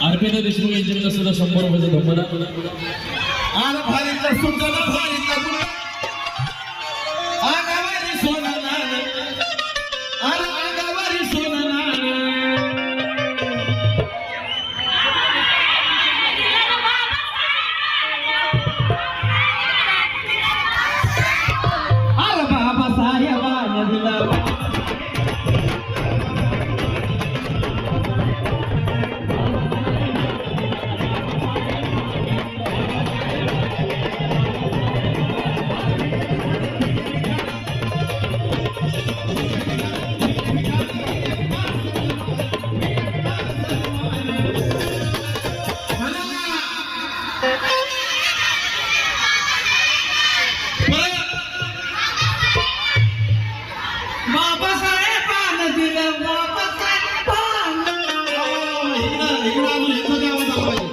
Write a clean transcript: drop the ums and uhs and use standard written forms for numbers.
अर्पिता देशमुख यांच्याकडे सुद्धा 100 रुपयाचा धोपणा. आला भारीतला सुटला भारीतला तुला आगावारी सोना नान आला आगावारी सोना नान आला बाबा साहेबाने दिला बाबासाहेबांना दिलं बाबासाहेबांना इकडं इकडं इथं द्यावं पाहिजे.